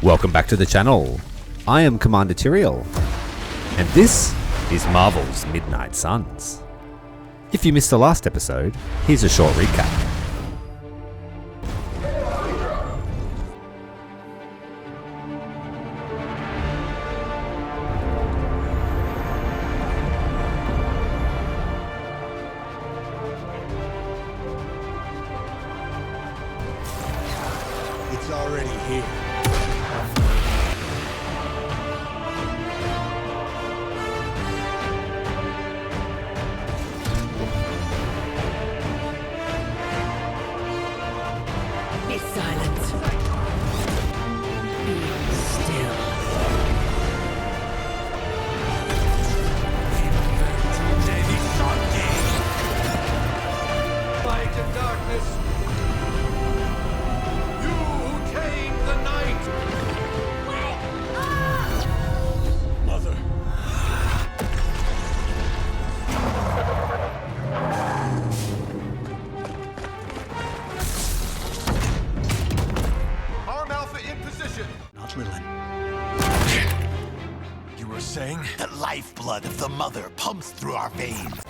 Welcome back to the channel. I am Commander Tyrael, and this is Marvel's Midnight Suns. If you missed the last episode, here's a short recap. It's already here. Be silent. Be still. Light and darkness. You who tame the night. Mother. Arm Alpha in position. Not Lilin. You were saying? The lifeblood of the mother pumps through our veins.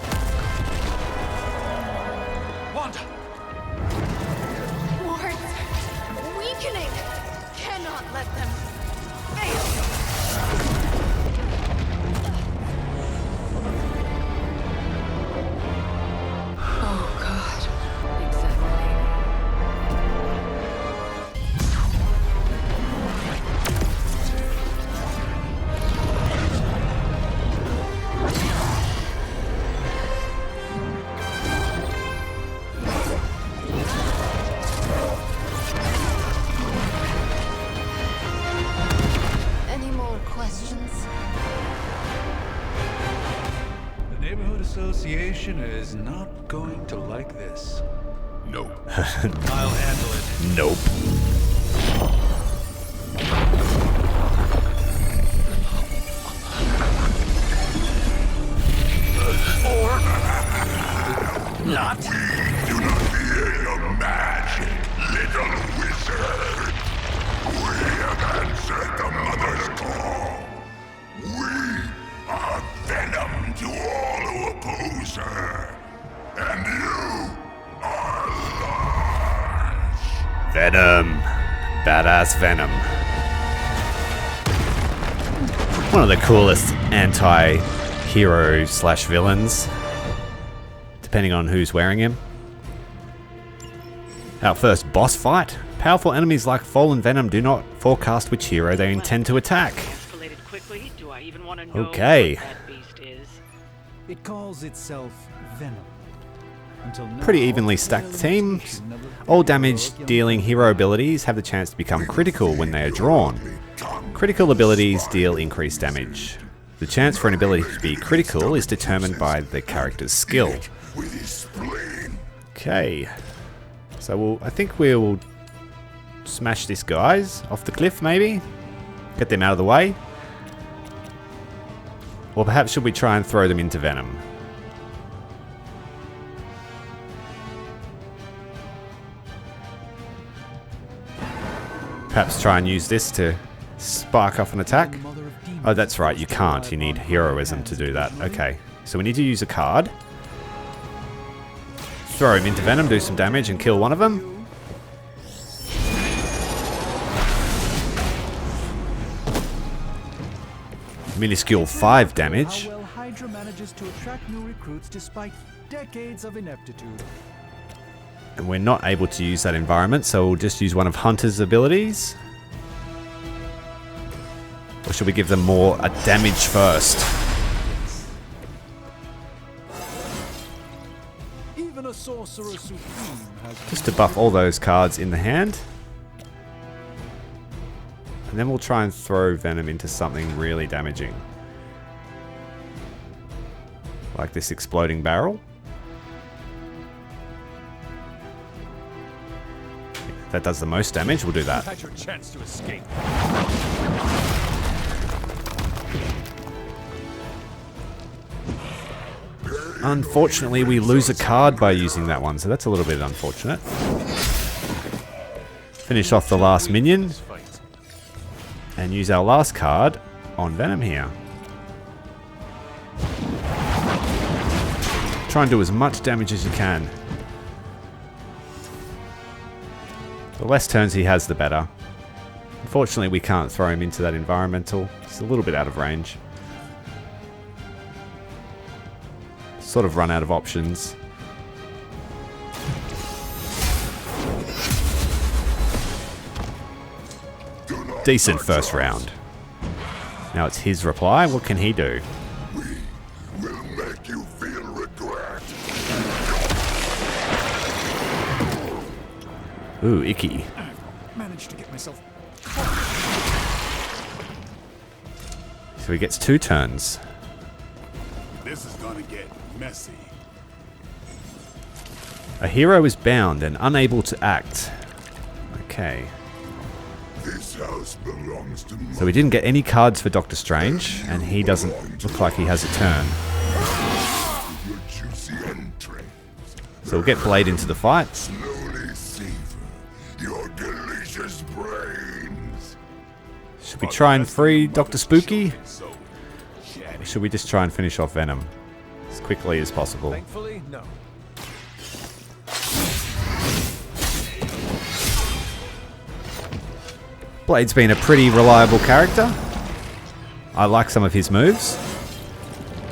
Wanda. Wards, weakening. Cannot let them fail. Oh God. Exactly. Any more questions? The neighborhood association is not going to like this. No. I'll handle it. Nope. Not. Do not fear your magic, little wizard. We have answered the mother's call. We are venom to all who oppose her. And you are large. Venom. Badass Venom. One of the coolest anti-hero slash villains, depending on who's wearing him. Our first boss fight. Powerful enemies like Fallen Venom do not forecast which hero they intend to attack. Escalated quickly. Do I even want to know Okay. what that beast is? It calls itself Venom. Until now, Pretty evenly stacked team. All damage dealing hero abilities have the chance to become critical when they are drawn. Critical abilities deal increased damage. The chance for an ability to be critical is determined by the character's skill. With his spleen. Okay. So I think we'll smash this guys off the cliff maybe. Get them out of the way. Or perhaps should we try and throw them into Venom? Perhaps try and use this to spark off an attack. Oh, that's right, you can't. You need heroism to do that. Okay, so we need to use a card. Throw him into Venom, do some damage, and kill one of them. Minuscule 5 damage. How well Hydra manages to attract new recruits despite decades of ineptitude. And we're not able to use that environment, so we'll just use one of Hunter's abilities. Or should we give them more damage first? Even a sorcerer supreme has Just to buff all those cards in the hand. And then we'll try and throw Venom into something really damaging. Like this exploding barrel. That does the most damage, we'll do that. Had your chance to escape. Unfortunately, we lose a card by using that one, so that's a little bit unfortunate. Finish off the last minion. And use our last card on Venom here. Try and do as much damage as you can. The less turns he has, the better. Unfortunately, we can't throw him into that environmental. He's a little bit out of range. Sort of run out of options. Decent first round. Now it's his reply. What can he do? We will make you feel regret. Ooh, icky. Managed to get myself. So he gets 2 turns. This is gonna get messy. A hero is bound and unable to act. Okay. This house belongs to So we didn't get any cards for Doctor Strange, and he doesn't look like he has a turn. your juicy entrails. So we'll get Blade into the fight. Slowly savor your delicious brains. Should we try and free Dr. Spooky? Or should we just try and finish off Venom as quickly as possible? Thankfully, no. Blade's been a pretty reliable character. I like some of his moves.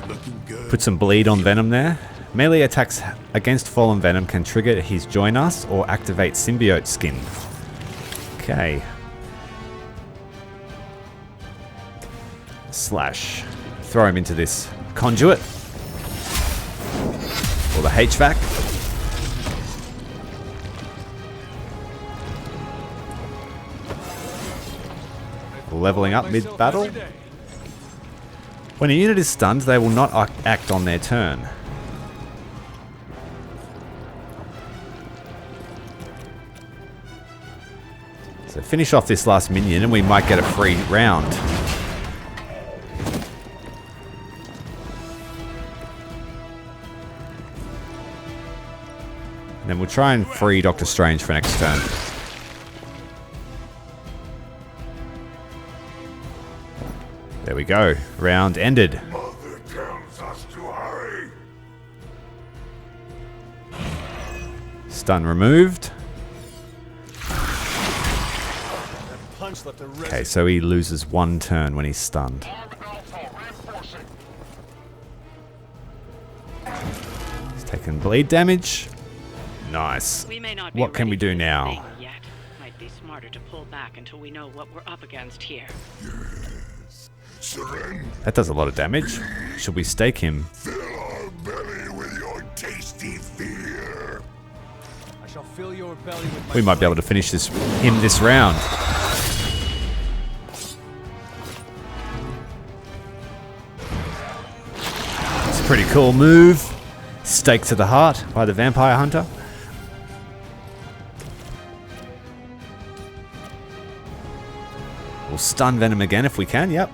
Looking good. Put some bleed on Venom there. Melee attacks against Fallen Venom can trigger his Join Us or activate Symbiote skin. Okay. Slash. Throw him into this conduit. Or the HVAC. Leveling up mid-battle. When a unit is stunned, they will not act on their turn. So finish off this last minion and we might get a free round. And then we'll try and free Doctor Strange for next turn. There we go. Round ended. Mother tells us to hurry. Stun removed. Punch left a Okay, so he loses 1 turn when he's stunned. He's taken bleed damage. Nice. We may not be What can ready we do for this now? thing yet. Might be smarter to pull back until we know what we're up against here. Surrender. That does a lot of damage. Should we stake him? Fill our belly with your tasty fear. I shall fill your belly with my We might be able to finish him this round. It's a pretty cool move. Stake to the heart by the Vampire Hunter. We'll stun Venom again if we can, yep.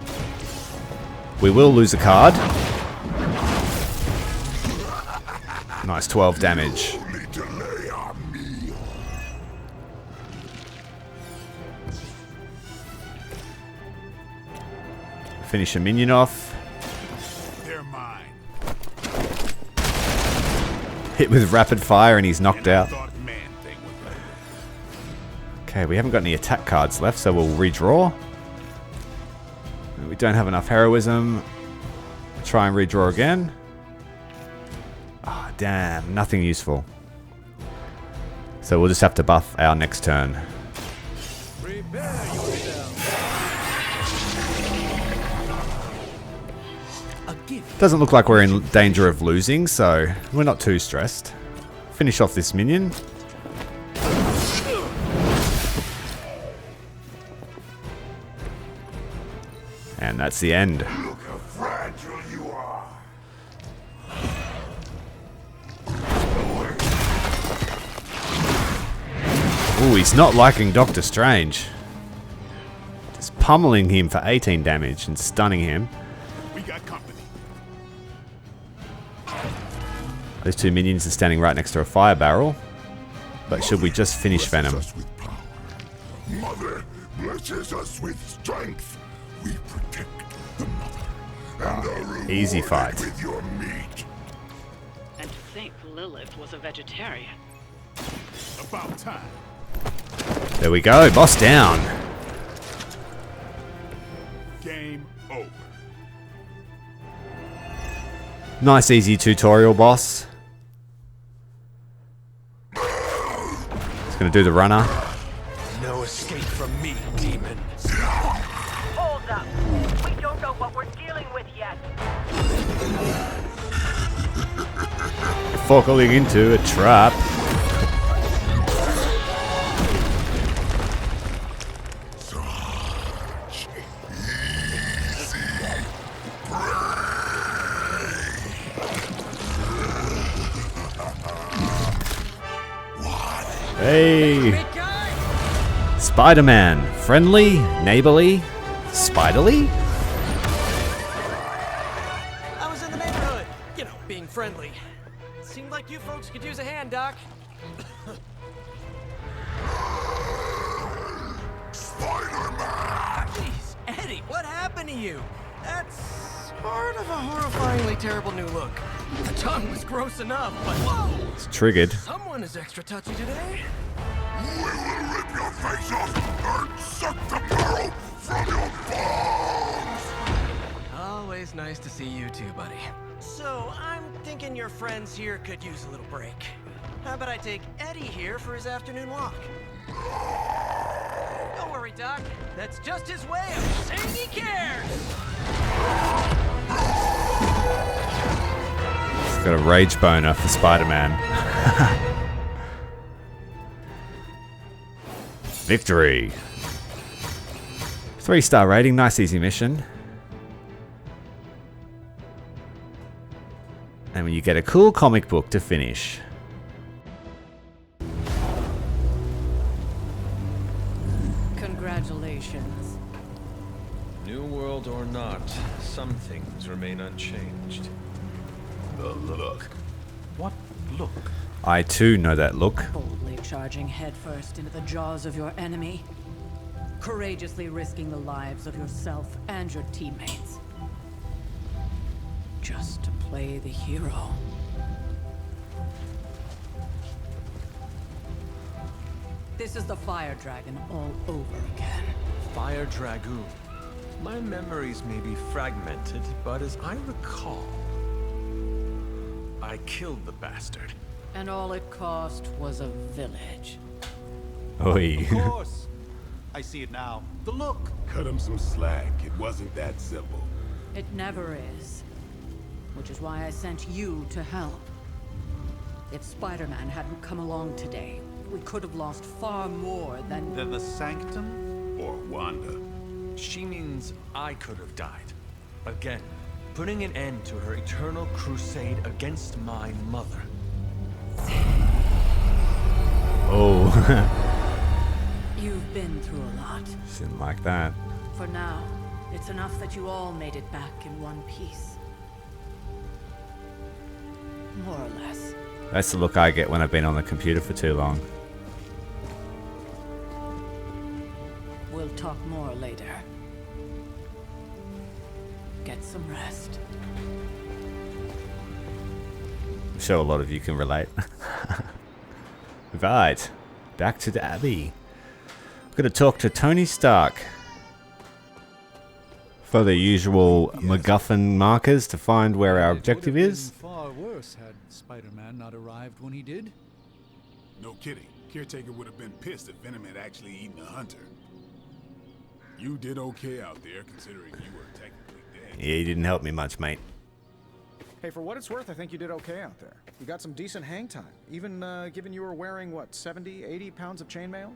We will lose a card. Nice 12 damage. Only delay our meal. Finish a minion off. They're mine. Hit with rapid fire and he's knocked out. Thought man thing would let Okay, we haven't got any attack cards left, so we'll redraw. We don't have enough heroism. Try and redraw again. Ah, oh, damn, nothing useful. So we'll just have to buff our next turn. Prepare yourself. A gift. Doesn't look like we're in danger of losing, so we're not too stressed. Finish off this minion. And that's the end. Look how fragile you are. Ooh, he's not liking Doctor Strange. Just pummeling him for 18 damage and stunning him. We got company. Those 2 minions are standing right next to a fire barrel. But should we just finish Venom? Us with power. Mother blesses us with strength. We protect the mother, and are rewarded Easy fight. with your meat. And to think Lilith was a vegetarian. About time. There we go, boss down. Game over. Nice easy tutorial boss. It's gonna do the runner. No escape from me, demon. Hold up. We don't know what we're dealing with yet. Falling into a trap. Hey! Spider-Man. Friendly, neighborly, spiderly? I was in the neighborhood. You know, being friendly. Seemed like you folks could use a hand, Doc. Spider-Man! Jeez, Eddie, what happened to you? That's sort of a horrifyingly terrible new look. The tongue was gross enough, but whoa! It's triggered. Someone is extra touchy today. We will rip your face off and suck the marrow from your bones! Always nice to see you too, buddy. So, I'm thinking your friends here could use a little break. How about I take Eddie here for his afternoon walk? Don't worry, Doc. That's just his way of saying he cares! He's got a rage boner for Spider-Man. Victory. 3-star rating, nice easy mission. And you get a cool comic book to finish. Congratulations. New world or not, some things remain unchanged. The look. What look? I too know that look. Boldly charging headfirst into the jaws of your enemy. Courageously risking the lives of yourself and your teammates. Just to play the hero. This is the Fire Dragon all over again. Fire Dragoon. My memories may be fragmented, but as I recall, I killed the bastard. And all it cost was a village. Oi. Of course. I see it now. The look. Cut him some slack. It wasn't that simple. It never is. Which is why I sent you to help. If Spider-Man hadn't come along today, we could have lost far more than... Then the Sanctum? Or Wanda. She means I could have died. Again, putting an end to her eternal crusade against my mother. Oh. You've been through a lot. Didn't like that. For now, it's enough that you all made it back in one piece. More or less. That's the look I get when I've been on the computer for too long. We'll talk more later. Get some rest. I'm sure a lot of you can relate. Right, back to the Abbey. I'm going to talk to Tony Stark for the usual MacGuffin markers to find where our objective is. Far worse had Spider-Man not arrived when he did. No kidding. Caretaker would have been pissed if Venom had actually eaten a hunter. You did okay out there, considering you were technically dead. Yeah, you didn't help me much, mate. Hey, for what it's worth, I think you did okay out there. You got some decent hang time, even given you were wearing, what, 70, 80 pounds of chainmail?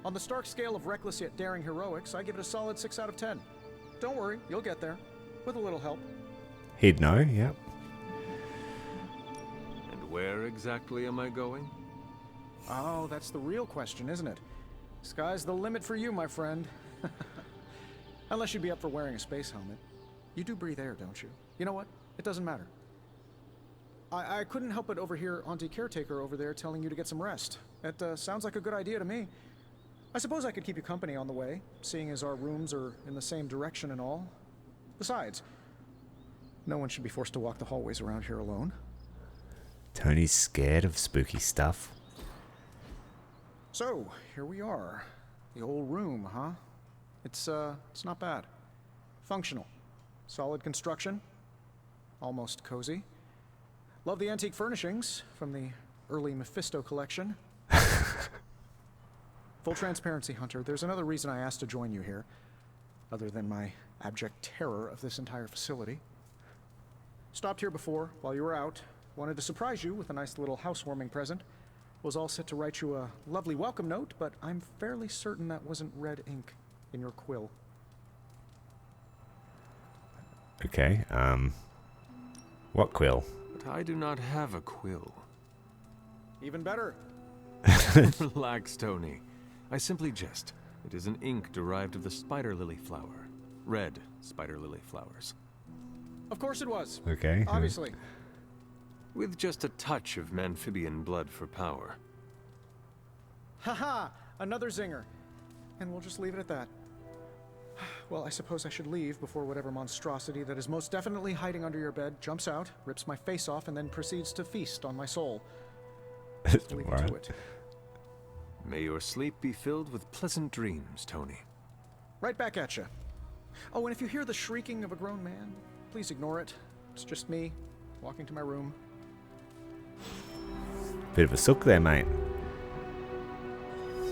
On the Stark scale of reckless yet daring heroics, I give it a solid 6 out of 10. Don't worry, you'll get there, with a little help. He'd know, yep. And where exactly am I going? Oh, that's the real question, isn't it? Sky's the limit for you, my friend. Unless you'd be up for wearing a space helmet. You do breathe air, don't you? You know what? It doesn't matter. I couldn't help but overhear Auntie Caretaker over there telling you to get some rest. It sounds like a good idea to me. I suppose I could keep you company on the way, seeing as our rooms are in the same direction and all. Besides, no one should be forced to walk the hallways around here alone. Tony's scared of spooky stuff. So, here we are. The old room, huh? It's not bad. Functional. Solid construction. Almost cozy. Love the antique furnishings from the early Mephisto collection. Full transparency, Hunter, there's another reason I asked to join you here, other than my abject terror of this entire facility. Stopped here before, while you were out. Wanted to surprise you with a nice little housewarming present. Was all set to write you a lovely welcome note, but I'm fairly certain that wasn't red ink in your quill. Okay, what quill? But I do not have a quill. Even better. Relax, Tony. I simply jest. It is an ink derived of the spider lily flower. Red spider lily flowers. Of course it was. Okay. Obviously. With just a touch of amphibian blood for power. Haha! Another zinger. And we'll just leave it at that. Well, I suppose I should leave before whatever monstrosity that is most definitely hiding under your bed jumps out, rips my face off, and then proceeds to feast on my soul. Just leave it to it. May your sleep be filled with pleasant dreams, Tony. Right back at you. Oh, and if you hear the shrieking of a grown man, please ignore it. It's just me, walking to my room. Bit of a sook there, mate.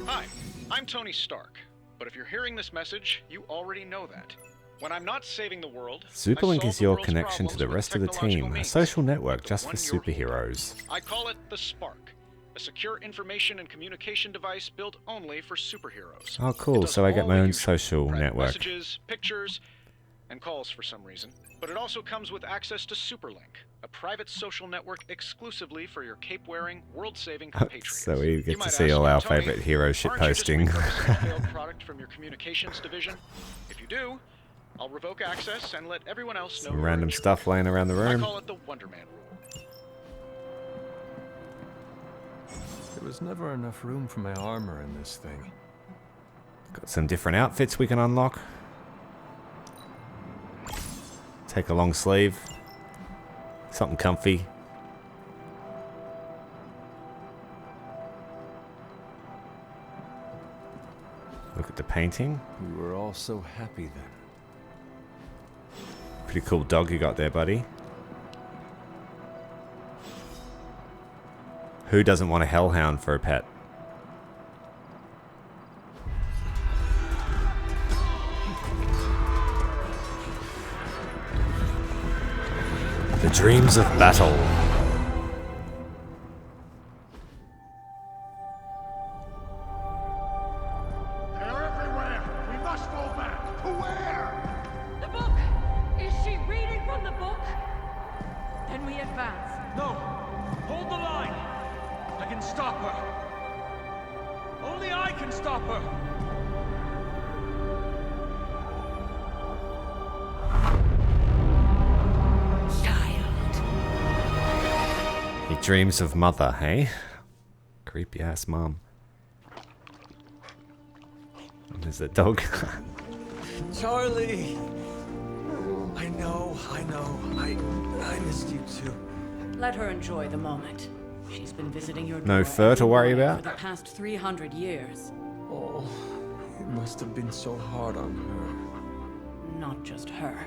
Hi, I'm Tony Stark. But if you're hearing this message, you already know that. When I'm not saving the world, Superlink is your connection to the rest of the team, a social network just for superheroes. I call it the Spark, a secure information and communication device built only for superheroes. Oh, cool. So I get my own social network. Messages, pictures, and calls for some reason. But it also comes with access to Superlink, a private social network exclusively for your cape-wearing, world-saving compatriots. So we get to see all our favorite hero shitposting. Failed product from your communications division? If you do, I'll revoke access and let everyone else know. Some random stuff laying around the room. I call it the Wonder Man rule. There was never enough room for my armor in this thing. Got some different outfits we can unlock. Take a long sleeve. Something comfy. Look at the painting. We were all so happy then. Pretty cool dog you got there, buddy. Who doesn't want a hellhound for a pet? The dreams of battle. They're everywhere! We must go back! To where? The book! Is she reading from the book? Then we advance. No! Hold the line! I can stop her! Only I can stop her! He dreams of mother, hey? Creepy ass mom. And there's that dog. Charlie! I know. I missed you too. Let her enjoy the moment. She's been visiting your No door fur to every worry morning about? for the past 300 years. Oh, it must have been so hard on her. Not just her.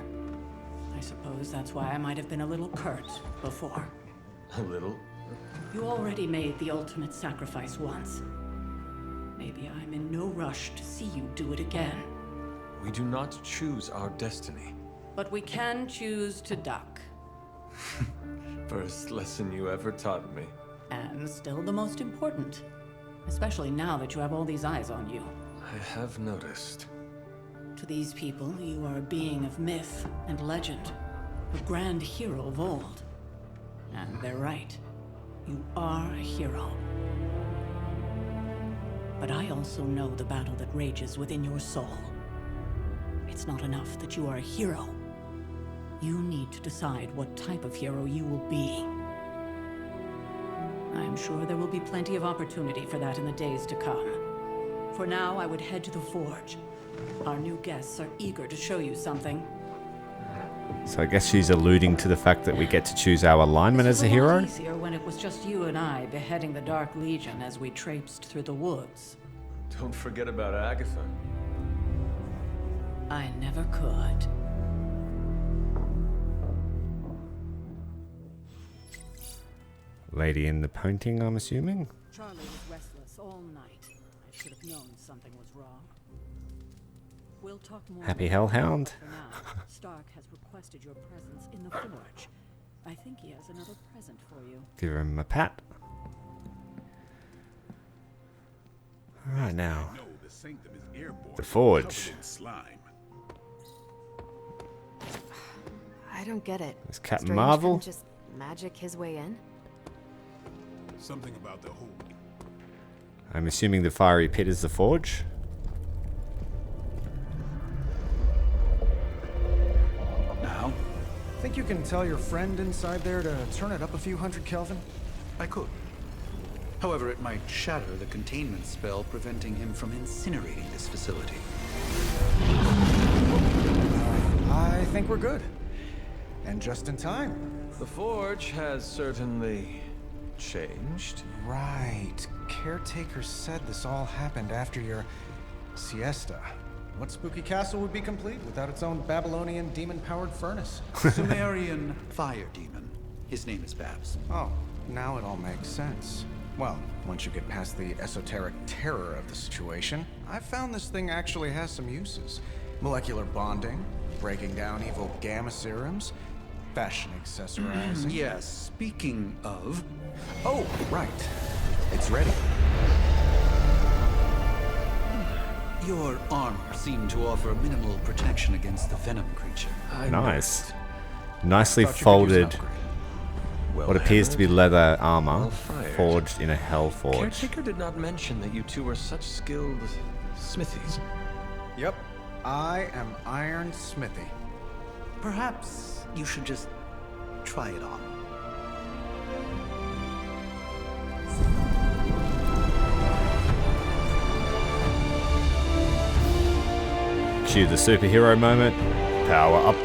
I suppose that's why I might have been a little curt before. A little? You already made the ultimate sacrifice once. Maybe I'm in no rush to see you do it again. We do not choose our destiny. But we can choose to duck. First lesson you ever taught me. And still the most important. Especially now that you have all these eyes on you. I have noticed. To these people, you are a being of myth and legend. A grand hero of old. And they're right. You are a hero. But I also know the battle that rages within your soul. It's not enough that you are a hero. You need to decide what type of hero you will be. I'm sure there will be plenty of opportunity for that in the days to come. For now, I would head to the forge. Our new guests are eager to show you something. So I guess she's alluding to the fact that we get to choose our alignment as a hero. Easier when it was just you and I beheading the Dark Legion as we traipsed through the woods. Don't forget about Agatha. I never could. Lady in the painting, I'm assuming. Charlie was restless all night. I should have known something was wrong. We'll talk more. Happy Hellhound. For now, Stark has requested your presence in the forge. I think he has another present for you. Give him a pat. Alright now. The Sanctum is airborne, The forge. covered in slime. I don't get it. Is Captain Strange Marvel? couldn't just magic his way in? Something about the whole. I'm assuming the fiery pit is the forge. Now? Think you can tell your friend inside there to turn it up a few hundred Kelvin? I could. However, it might shatter the containment spell preventing him from incinerating this facility. I think we're good. And just in time. The forge has certainly changed. Right. Caretaker said this all happened after your siesta. What spooky castle would be complete without its own Babylonian demon-powered furnace? Sumerian fire demon. His name is Babs. Oh, now it all makes sense. Well, once you get past the esoteric terror of the situation, I've found this thing actually has some uses. Molecular bonding, breaking down evil gamma serums, fashion accessorizing. Yes, speaking of... Oh, right. It's ready. Your armor seemed to offer minimal protection against the venom creature. Nice. Nicely Thought you could use an folded. upgrade. What appears to be leather armor Well fired. forged in a hell forge. Caretaker did not mention that you two were such skilled smithies. Yep. I am Iron Smithy. Perhaps you should just try it on. Cue the superhero moment. Power up.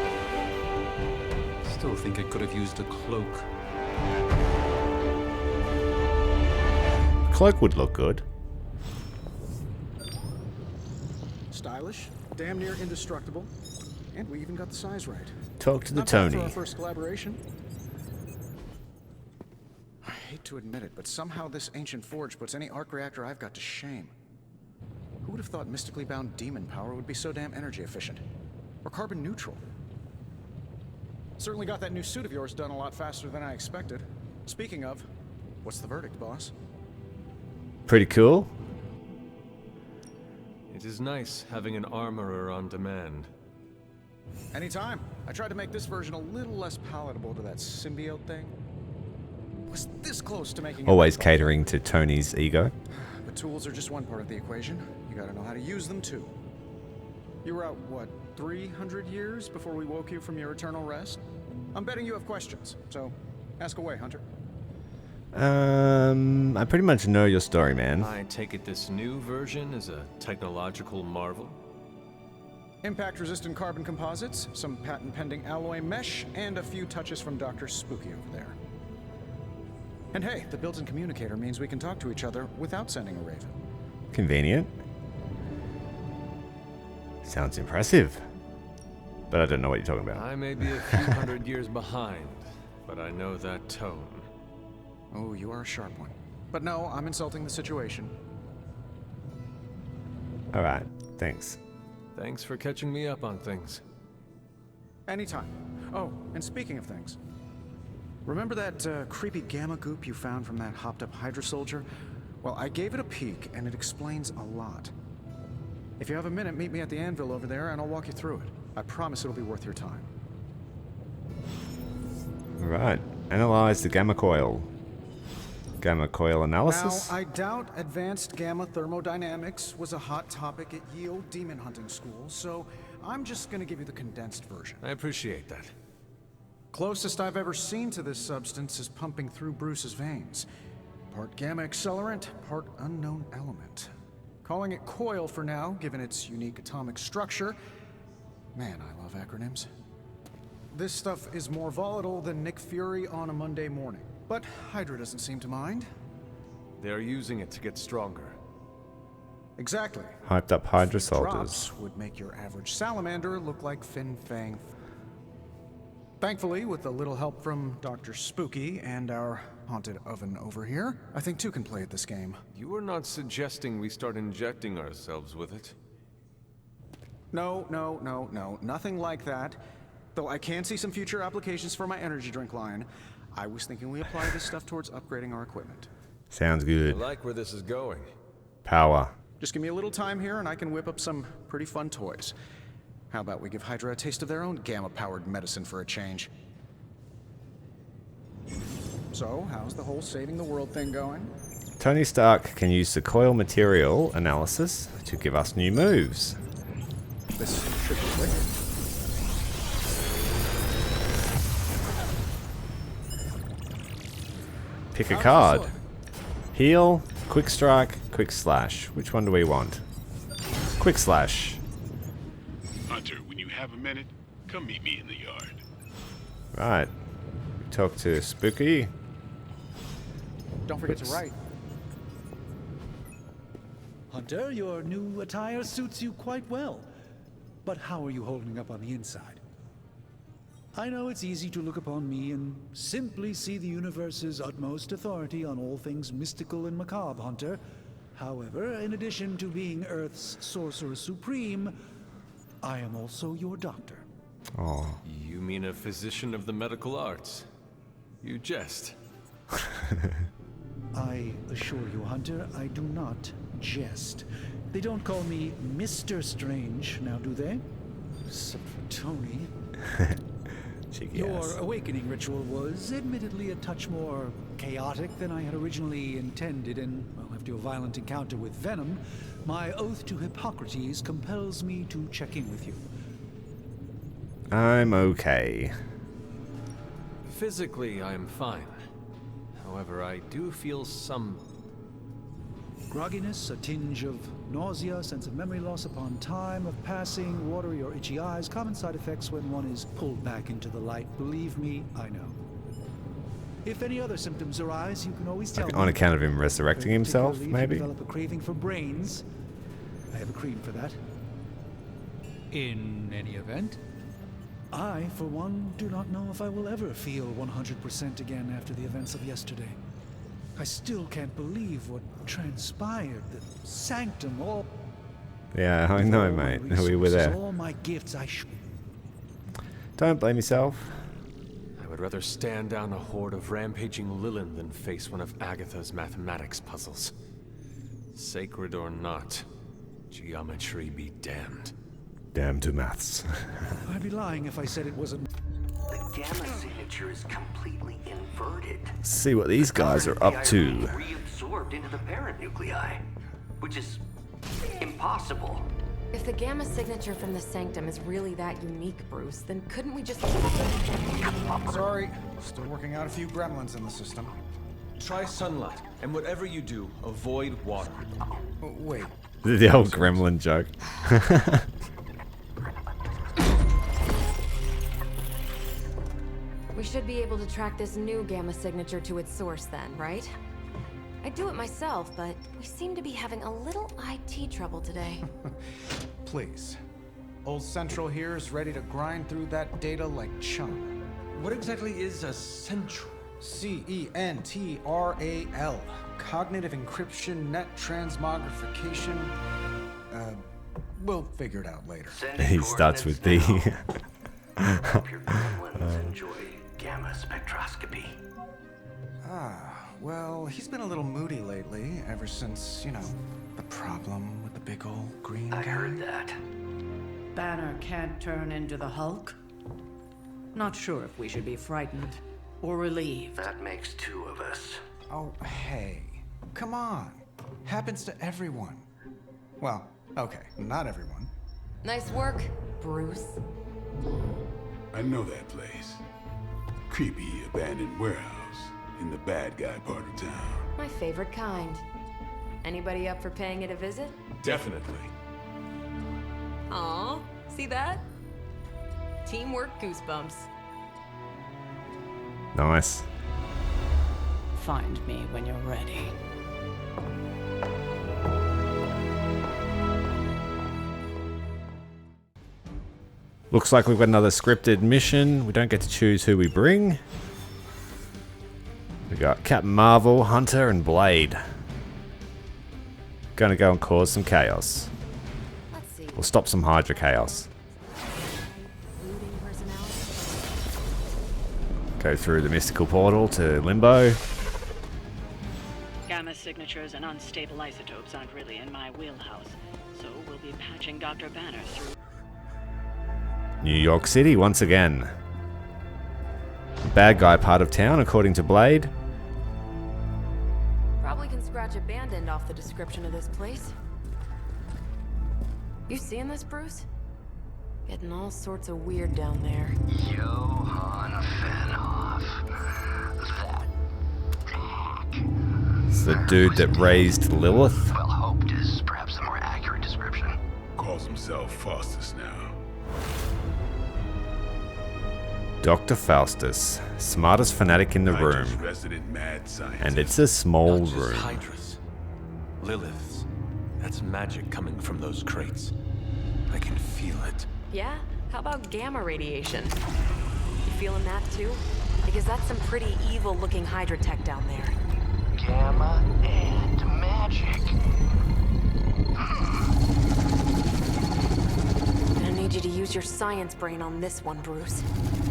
Still think I could have used a cloak. Cloak would look good. Stylish, damn near indestructible, and we even got the size right. Talk to the Not bad for Tony. our first collaboration. I hate to admit it, but somehow this ancient forge puts any arc reactor I've got to shame. Who would have thought mystically bound demon power would be so damn energy efficient? Or carbon neutral? Certainly got that new suit of yours done a lot faster than I expected. Speaking of, what's the verdict, boss? Pretty cool. It is nice having an armorer on demand. Anytime. I tried to make this version a little less palatable to that symbiote thing. Was this close to making it Always work. catering to Tony's ego. But tools are just one part of the equation. You gotta know how to use them too. You were out, what, 300 years before we woke you from your eternal rest? I'm betting you have questions, so ask away, Hunter. I pretty much know your story, man. I take it this new version is a technological marvel? Impact-resistant carbon composites, some patent-pending alloy mesh, and a few touches from Dr. Spooky over there. And hey, the built-in communicator means we can talk to each other without sending a raven. Convenient. Sounds impressive. But I don't know what you're talking about. I may be a few hundred years behind, but I know that tone. Oh, you are a sharp one. But no, I'm insulting the situation. Alright, thanks. Thanks for catching me up on things. Anytime. Oh, and speaking of things, remember that creepy gamma goop you found from that hopped-up Hydra soldier? Well, I gave it a peek, and it explains a lot. If you have a minute, meet me at the anvil over there, and I'll walk you through it. I promise it'll be worth your time. Alright, analyze the gamma coil. Gamma coil analysis? Now, I doubt advanced gamma thermodynamics was a hot topic at Yale Demon Hunting School, so I'm just gonna give you the condensed version. I appreciate that. Closest I've ever seen to this substance is pumping through Bruce's veins. Part gamma accelerant, part unknown element. Calling it Coil for now, given its unique atomic structure. Man, I love acronyms. This stuff is more volatile than Nick Fury on a Monday morning. But Hydra doesn't seem to mind. They're using it to get stronger. Exactly. Hyped up Hydra Drops soldiers. would make your average salamander look like Fin Fang. Thankfully, with a little help from Dr. Spooky and our haunted oven over here, I think two can play at this game. You are not suggesting we start injecting ourselves with it? No, nothing like that. Though I can see some future applications for my energy drink line. I was thinking we apply this stuff towards upgrading our equipment. Sounds good. I like where this is going. Power. Just give me a little time here and I can whip up some pretty fun toys. How about we give Hydra a taste of their own gamma-powered medicine for a change? So, how's the whole saving the world thing going? Tony Stark can use the coil material analysis to give us new moves. This should be quick. Pick a card. Heal, quick strike, quick slash. Which one do we want? Quick slash. Hunter, when you have a minute, come meet me in the yard. Right. Talk to Spooky. Don't forget to write. Hunter, your new attire suits you quite well. But how are you holding up on the inside? I know it's easy to look upon me and simply see the universe's utmost authority on all things mystical and macabre, Hunter. However, in addition to being Earth's sorcerer supreme, I am also your doctor. Oh. You mean a physician of the medical arts? You jest. I assure you, Hunter, I do not jest. They don't call me Mr. Strange, now do they? Except for Tony. Your awakening ritual was admittedly a touch more chaotic than I had originally intended, and, well, after a violent encounter with Venom, my oath to Hippocrates compels me to check in with you. I'm okay. Physically, I'm fine. However, I do feel some grogginess, a tinge of nausea, sense of memory loss upon time of passing, watery or itchy eyes, common side effects when one is pulled back into the light. Believe me, I know. If any other symptoms arise, you can always tell me. On account of him resurrecting himself, maybe? Develop a craving for brains. I have a cream for that. In any event, I, for one, do not know if I will ever feel 100% again after the events of yesterday. I still can't believe what transpired. The Sanctum, all... Yeah, I know, mate. We were there. All my gifts, I should... Don't blame yourself. I would rather stand down a horde of rampaging Lilin than face one of Agatha's mathematics puzzles. Sacred or not, geometry be damned. Damn to maths. I'd be lying if I said it wasn't... The gamma signature is completely inverted. See what these guys are up to. Reabsorbed into the parent nuclei, which is impossible. If the gamma signature from the Sanctum is really that unique, Bruce, then couldn't we just... Sorry, still working out a few gremlins in the system. Try sunlight, and whatever you do, avoid water. Wait. The old gremlin joke. We should be able to track this new gamma signature to its source then, right? I'd do it myself, but we seem to be having a little IT trouble today. Please. Old Central here is ready to grind through that data like chum. What exactly is a Central? C-E-N-T-R-A-L. Cognitive Encryption Net Transmogrification. We'll figure it out later. He starts with D. Hope your gremlins enjoy gamma spectroscopy. Well, he's been a little moody lately, ever since, you know, the problem with the big old green guy. I heard that. Banner can't turn into the Hulk? Not sure if we should be frightened or relieved. That makes two of us. Oh, hey. Come on. Happens to everyone. Well, okay, not everyone. Nice work, Bruce. I know that place. Creepy abandoned warehouse in the bad guy part of town. My favorite kind. Anybody up for paying it a visit? Definitely. Aw, see that? Teamwork goosebumps. Nice. Find me when you're ready. Looks like we've got another scripted mission. We don't get to choose who we bring. We got Captain Marvel, Hunter, and Blade. Gonna go and cause some chaos. We'll stop some Hydra chaos. Go through the mystical portal to Limbo. Gamma signatures and unstable isotopes aren't really in my wheelhouse, so we'll be patching Dr. Banner through. New York City once again. The bad guy part of town, according to Blade. Probably can scratch abandoned off the description of this place. You seeing this, Bruce? Getting all sorts of weird down there. Johann Fenhoff. That hack. It's the dude that raised Lilith. Well, hoped is perhaps the more accurate description. Calls himself Faustus now. Dr. Faustus, smartest fanatic in the room. Resident mad scientist. And it's a small Not just room. Hydras. Liliths. That's magic coming from those crates. I can feel it. Yeah? How about gamma radiation? You feeling that too? Because that's some pretty evil-looking Hydra tech down there. Gamma and magic. I need you to use your science brain on this one, Bruce.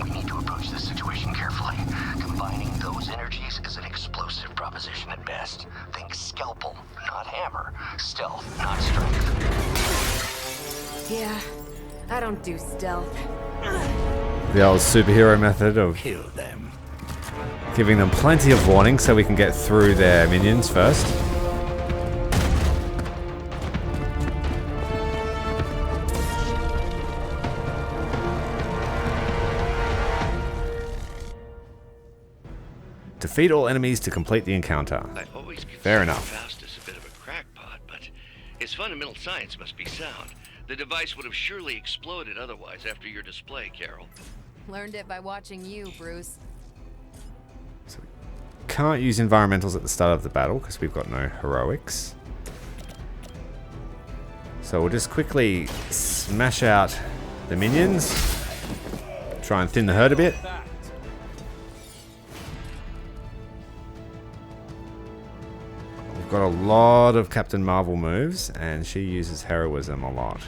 We need to approach this situation carefully. Combining those energies is an explosive proposition at best. Think scalpel, not hammer. Stealth, not strength. Yeah, I don't do stealth. The old superhero method of Kill them. Giving them plenty of warning so we can get through their minions first. Defeat all enemies to complete the encounter. I always Fair enough. Faustus a bit of a crackpot, but his fundamental science must be sound. The device would have surely exploded otherwise after your display, Carol. Learned it by watching you, Bruce. Can't use environmentals at the start of the battle because we've got no heroics. So we'll just quickly smash out the minions. Try and thin the herd a bit. We've got a lot of Captain Marvel moves and she uses heroism a lot.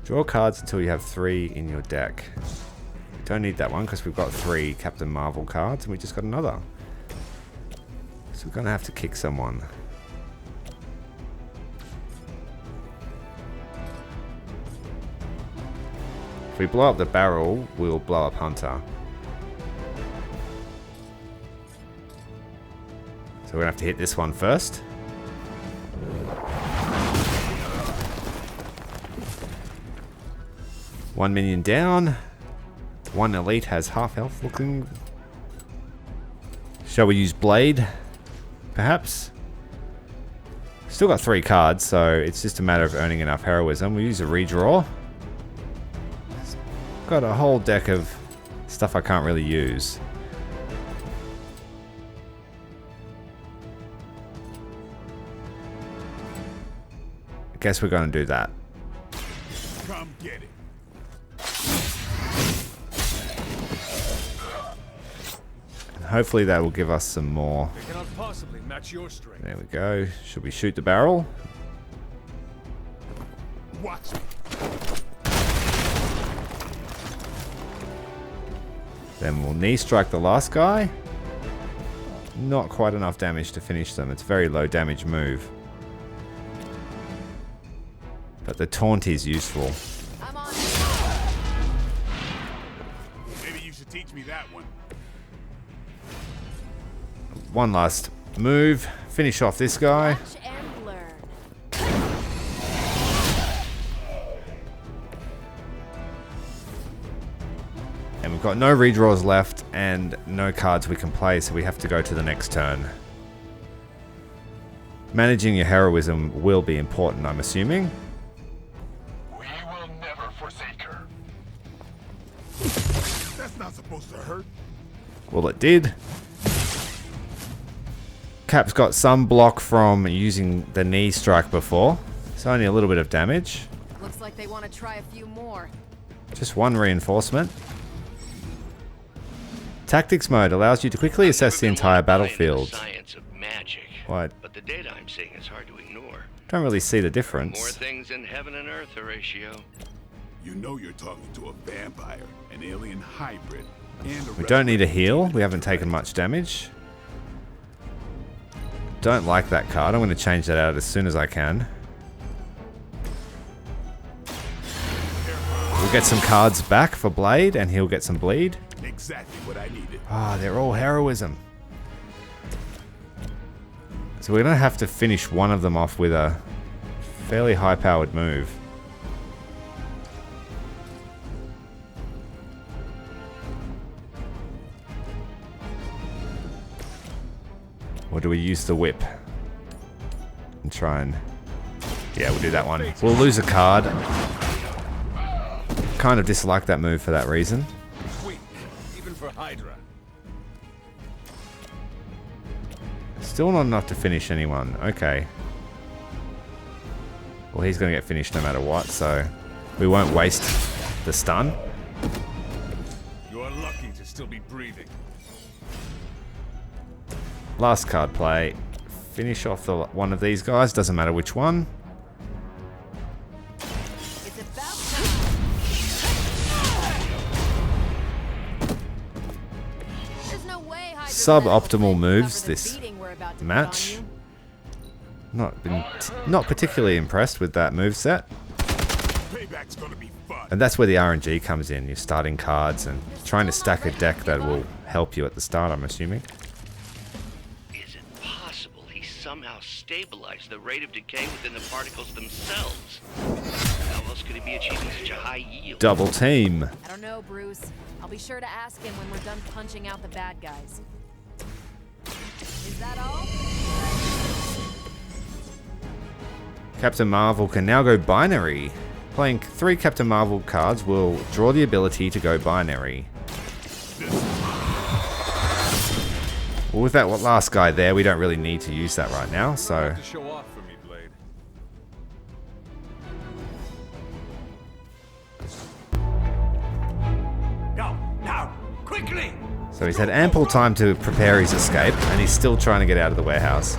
Draw cards until you have 3 in your deck. We don't need that one because we've got 3 Captain Marvel cards and we just got another. So we're going to have to kick someone. If we blow up the barrel, we'll blow up Hunter. So we're going to have to hit this one first. One minion down. One elite has half health looking. Shall we use Blade? Perhaps? Still got 3 cards, so it's just a matter of earning enough heroism. We use a redraw. Got a whole deck of stuff I can't really use. I guess we're going to do that. Come get it. And hopefully that will give us some more. They cannot possibly match your strength. There we go. Should we shoot the barrel? Watch. Then we'll knee strike the last guy. Not quite enough damage to finish them. It's a very low damage move. But the taunt is useful. Maybe you should teach me that one. One last move. Finish off this guy. And we've got no redraws left and no cards we can play, so we have to go to the next turn. Managing your heroism will be important, I'm assuming. We will never forsake her. That's not supposed to hurt. Well, it did. Cap's got some block from using the knee strike before. It's only a little bit of damage. Looks like they want to try a few more. Just one reinforcement. Tactics mode allows you to quickly assess the entire battlefield. Science of magic. What? But the data I'm seeing is hard to ignore. Don't really see the More difference. things in heaven and earth, Horatio. You know you're talking to a vampire, an alien hybrid, and a We don't need a heal. We haven't taken much damage. Don't like that card. I'm going to change that out as soon as I can. We'll get some cards back for Blade, and he'll get some bleed. Exactly what I needed. Ah, they're all heroism. So we're going to have to finish one of them off with a fairly high-powered move. Or do we use the whip? And try and... Yeah, we'll do that one. We'll lose a card. Kind of dislike that move for that reason. Sweet, even for Hydra. Still not enough to finish anyone. Okay. Well, he's going to get finished no matter what, so we won't waste the stun. You are lucky to still be breathing. Last card play. Finish off the one of these guys. Doesn't matter which one. Suboptimal moves this match. Not particularly impressed with that moveset. Payback's gonna be fun. And that's where the RNG comes in. You're starting cards and trying to stack a deck that will help you at the start, I'm assuming. Is it possible he somehow stabilized the rate of decay within the particles themselves? How else could he be achieving such a high yield? Double team. I don't know, Bruce. I'll be sure to ask him when we're done punching out the bad guys. Is that all? Captain Marvel can now go binary. Playing 3 Captain Marvel cards will draw the ability to go binary. Well, with that last guy there, we don't really need to use that right now, so... Show off for me, Blade. Go, now, quickly! So he's had ample time to prepare his escape, and he's still trying to get out of the warehouse.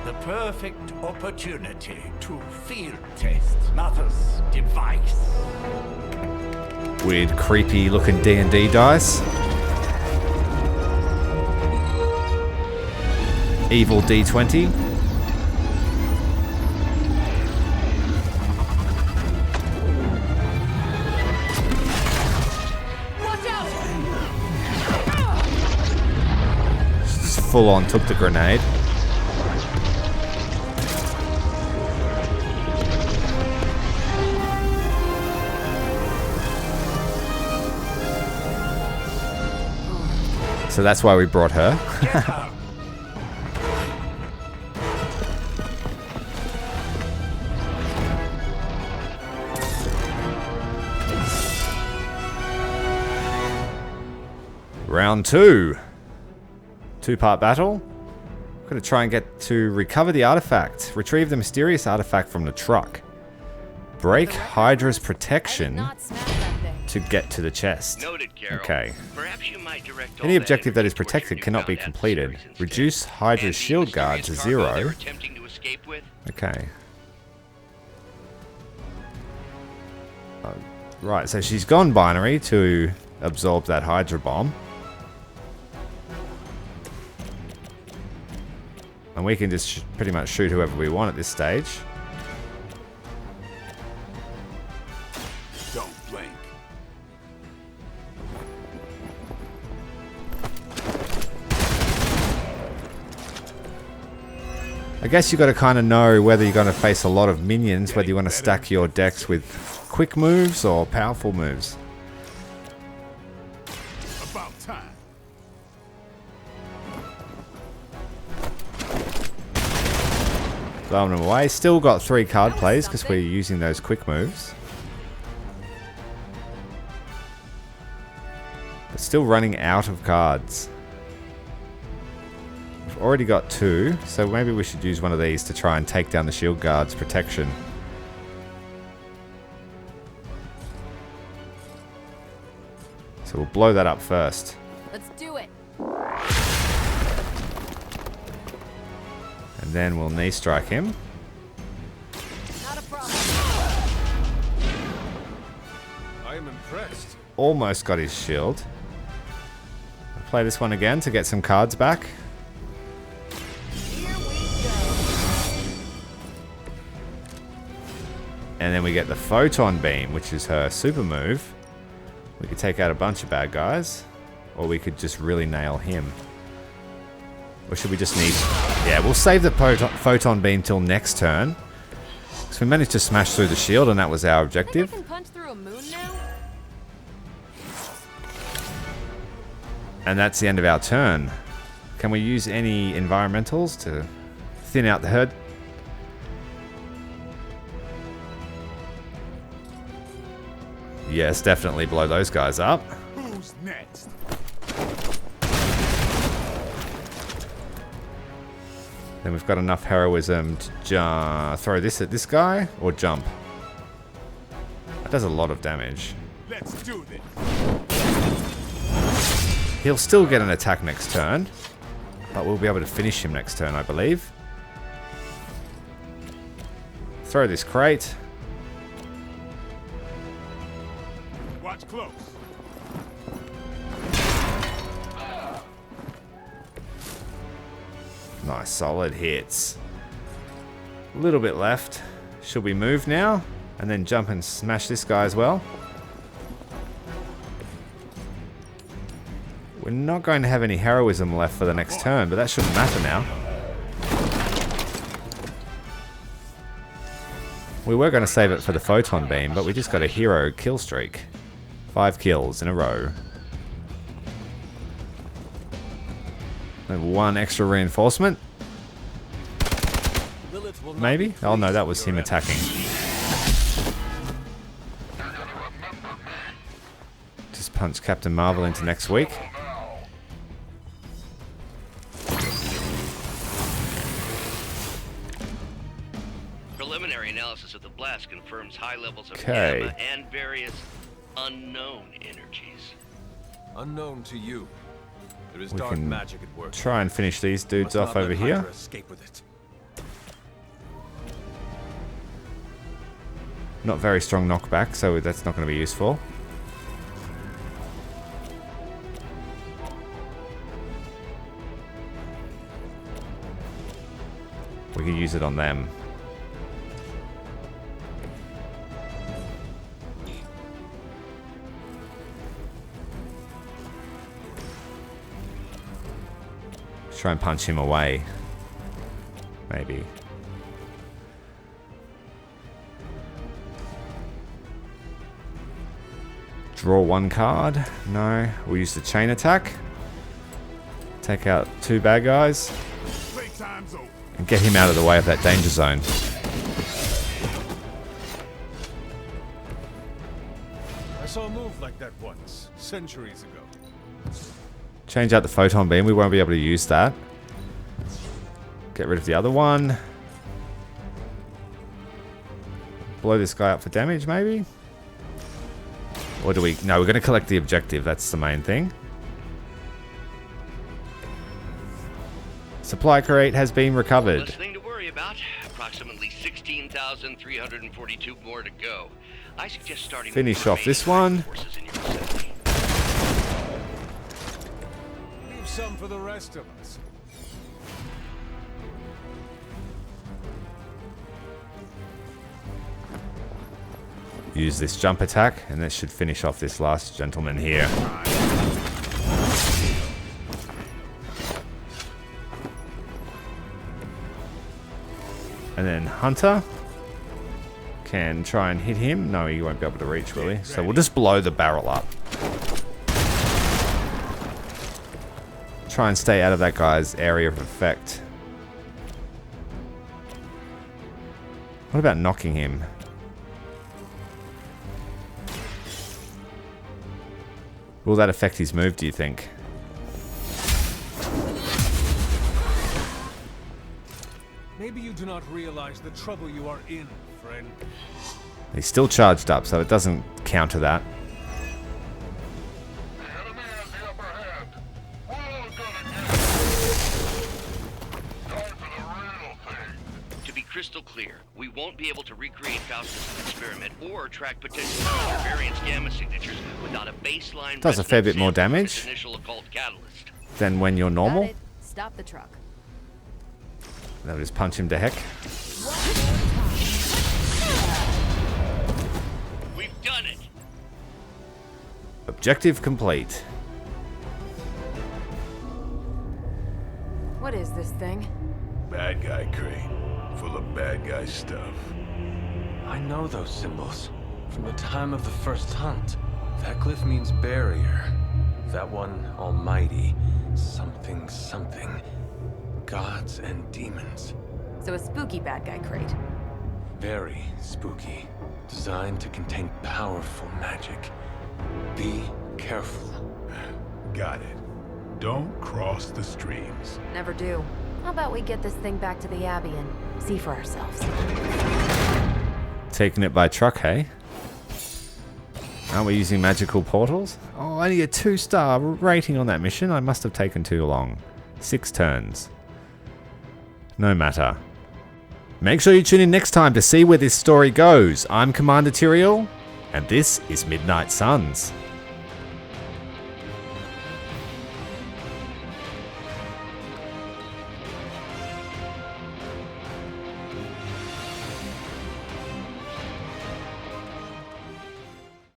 The perfect opportunity to field test Mother's device. Weird, creepy looking D&D dice. Evil D20. Just full on took the grenade. So that's why we brought her. Round 2. 2-part battle. We're going to try and get to recover the artifact. Retrieve the mysterious artifact from the truck. Break Hydra's protection to get to the chest. Noted, Carol. Okay. Perhaps you might direct all Any that objective that is energy towards protected your cannot be newfound completed. adversaries instead. Reduce Hydra's And the shield guard to mysterious cargo they 0. were attempting to escape with? Okay. Right, so she's gone binary to absorb that Hydra bomb. And we can just pretty much shoot whoever we want at this stage. Don't blink. I guess you got to kind of know whether you're going to face a lot of minions, whether you want to stack your decks with quick moves or powerful moves. Throwing them away. Still got 3 card plays because we're using those quick moves. But still running out of cards. We've already got 2, so maybe we should use one of these to try and take down the shield guard's protection. So we'll blow that up first. Let's do it. And then we'll knee strike him. Not a problem. I am impressed. Almost got his shield. I'll play this one again to get some cards back. And then we get the Photon Beam, which is her super move. We could take out a bunch of bad guys, or we could just really nail him. Or should we just need... Yeah, we'll save the Photon Beam till next turn. Because we managed to smash through the shield, and that was our objective. I can punch through a moon now? And that's the end of our turn. Can we use any environmentals to thin out the herd? Yes, definitely blow those guys up. Who's next? Then we've got enough heroism to throw this at this guy or jump. That does a lot of damage. Let's do this. He'll still get an attack next turn, but we'll be able to finish him next turn, I believe. Throw this crate. Watch close. Nice, solid hits. A little bit left. Should we move now? And then jump and smash this guy as well? We're not going to have any heroism left for the next turn, but that shouldn't matter now. We were going to save it for the Photon Beam, but we just got a hero kill streak. 5 kills in a row. And 1 extra reinforcement. Maybe? Oh no, that was him attacking. Just punch Captain Marvel into next week. Preliminary analysis of the blast confirms high levels of Okay. gamma and various unknown energies. Unknown to you. There is We dark can magic at work. try and finish these dudes Must off not over let here. Hydra escape with it. Not very strong knockback, so that's not going to be useful. We can use it on them. Let's try and punch him away. Maybe. Draw 1 card. No. We'll use the chain attack. Take out 2 bad guys. Playtime's over. And get him out of the way of that danger zone. I saw a move like that once, centuries ago. Change out the Photon Beam. We won't be able to use that. Get rid of the other one. Blow this guy up for damage, maybe? Or do we... No, we're going to collect the objective. That's the main thing. Supply crate has been recovered. Less thing to worry about. Approximately 16,342 more to go. I suggest starting Finish with off this one. forces in your vicinity. Leave some for the rest of us. Use this jump attack, and this should finish off this last gentleman here. And then Hunter can try and hit him. No, he won't be able to reach, will he? So we'll just blow the barrel up. Try and stay out of that guy's area of effect. What about knocking him? Will that affect his move, do you think? Maybe you do not realize the trouble you are in, friend. He's still charged up, so it doesn't counter that. To be crystal clear, we won't be able to recreate Faustus' experiment or track potential variance gamma signatures without a baseline. Does a fair bit more damage initial occult catalyst. than when you're normal. Stop the truck. That'll just punch him to heck. We've done it. Objective complete. What is this thing? Bad guy crate. Full of bad guy stuff. I know those symbols. From the time of the first hunt. That glyph means barrier. That one, almighty. Something, something. Gods and demons. So a spooky bad guy crate. Very spooky. Designed to contain powerful magic. Be careful. Got it. Don't cross the streams. Never do. How about we get this thing back to the Abbey and see for ourselves? Taking it by truck, hey? Aren't we using magical portals? Oh, only a 2-star rating on that mission. I must have taken too long. 6 turns. No matter. Make sure you tune in next time to see where this story goes. I'm Commander Tyrael, and this is Midnight Suns.